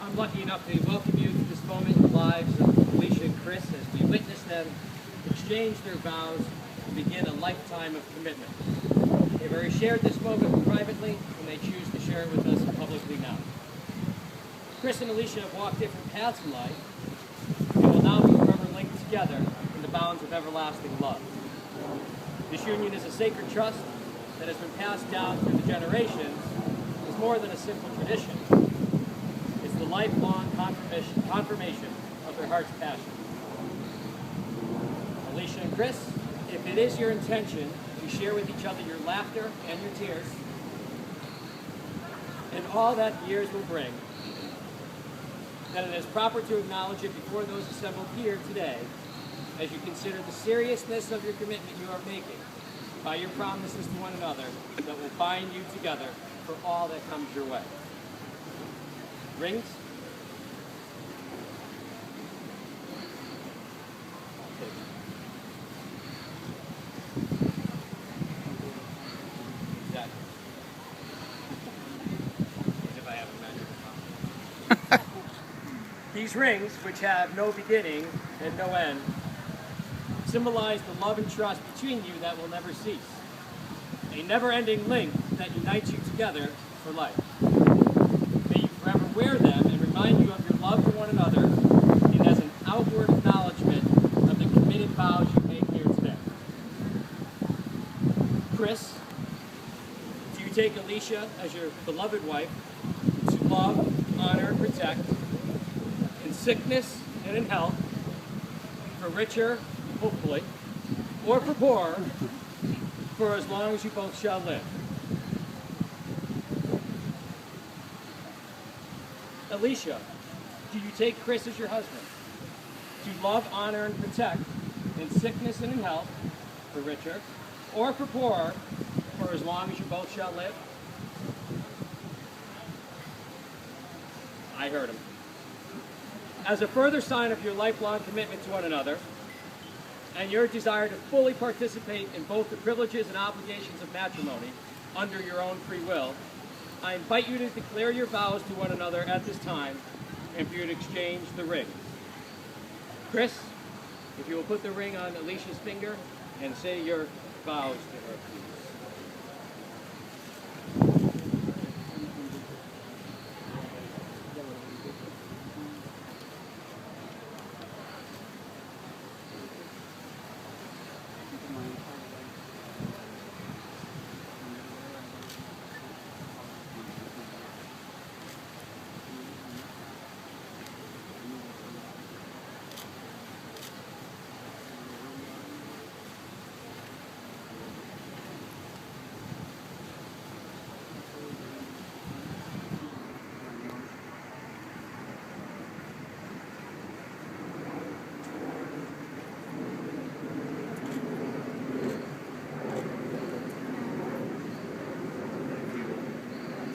I'm lucky enough to welcome you to this moment in the lives of Alicia and Chris as we witness them exchange their vows and begin a lifetime of commitment. They've already shared this moment privately, and they choose to share it with us publicly now. Chris and Alicia have walked different paths in life, and will now be forever linked together in the bonds of everlasting love. This union is a sacred trust that has been passed down through the generations. It's more than a simple tradition. It's the lifelong confirmation of their heart's passion. Alicia and Chris, if it is your intention to share with each other your laughter and your tears, and all that years will bring, then it is proper to acknowledge it before those assembled here today, as you consider the seriousness of your commitment you are making by your promises to one another that will bind you together for all that comes your way. Rings? Exactly. As if I have a magic. These rings, which have no beginning and no end, symbolize the love and trust between you that will never cease. A never-ending link that unites you together for life. May you forever wear them and remind you of your love for one another, and as an outward acknowledgement of the committed vows you make here today. Chris, do you take Alicia as your beloved wife to love, honor, and protect, in sickness and in health, for richer, hopefully, or for poorer, for as long as you both shall live? Alicia, do you take Chris as your husband to love, honor, and protect in sickness and in health, for richer, or for poorer, for as long as you both shall live? I heard him. As a further sign of your lifelong commitment to one another, and your desire to fully participate in both the privileges and obligations of matrimony under your own free will, I invite you to declare your vows to one another at this time, and for you to exchange the ring. Chris, if you will put the ring on Alicia's finger and say your vows to her, please.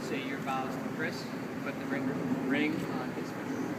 Say your vows to Chris, put the ring on his finger.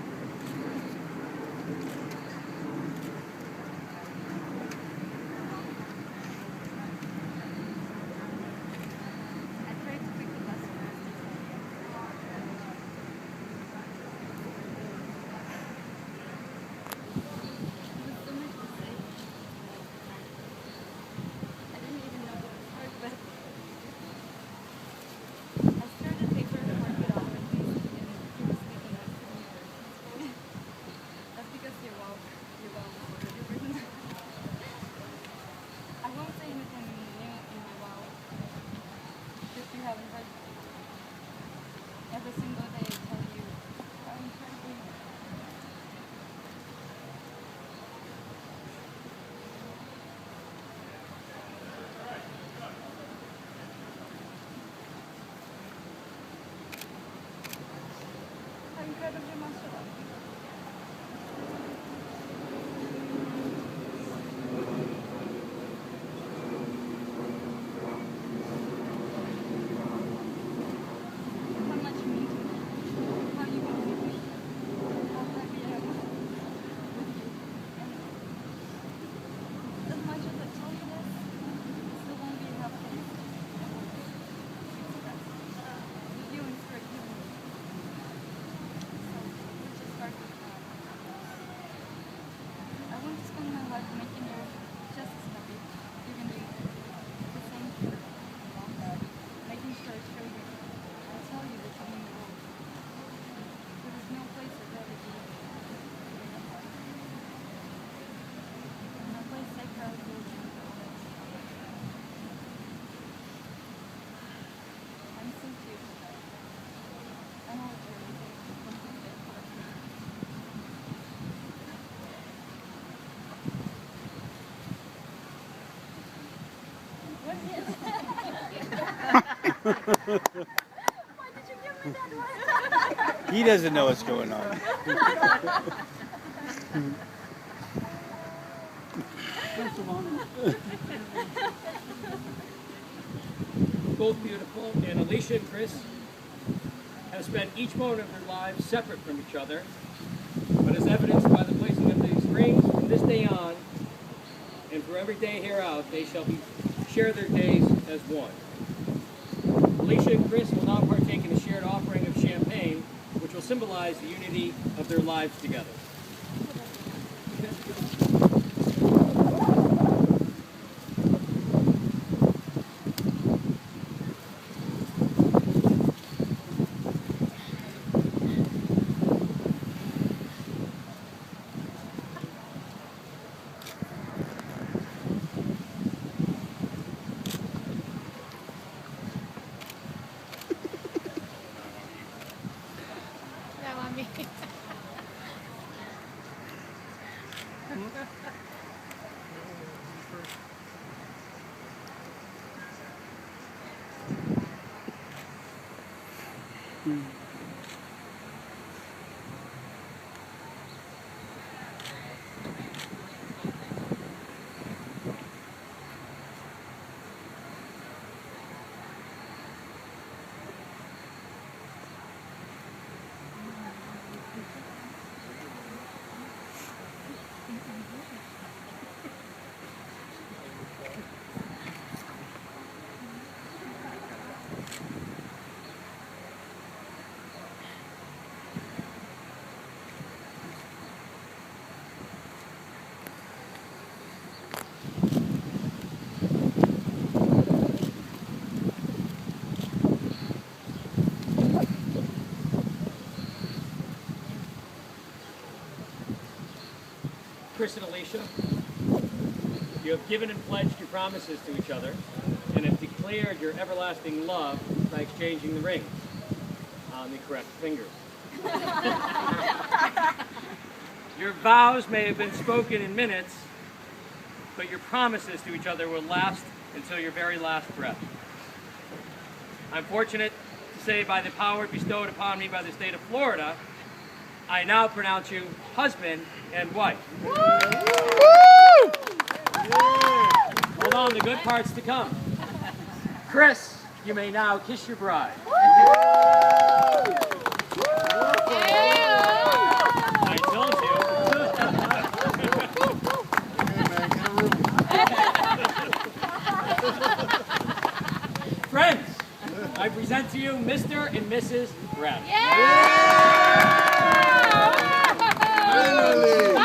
did you give me that one? He doesn't know what's going on. Both beautiful, and Alicia and Chris have spent each moment of their lives separate from each other, but as evidenced by the placing of these rings from this day on, and for every day hereout, they shall share their days as one. Alicia and Chris will now partake in a shared offering of champagne, which will symbolize the unity of their lives together. Chris and Alicia, you have given and pledged your promises to each other and have declared your everlasting love by exchanging the rings on the correct fingers. Your vows may have been spoken in minutes, but your promises to each other will last until your very last breath. I'm fortunate to say, by the power bestowed upon me by the state of Florida, I now pronounce you husband and wife. Woo! Hold on, the good part's to come. Chris, you may now kiss your bride. I told you. Friends, I present to you Mr. and Mrs. Brad. Yeah! Finally!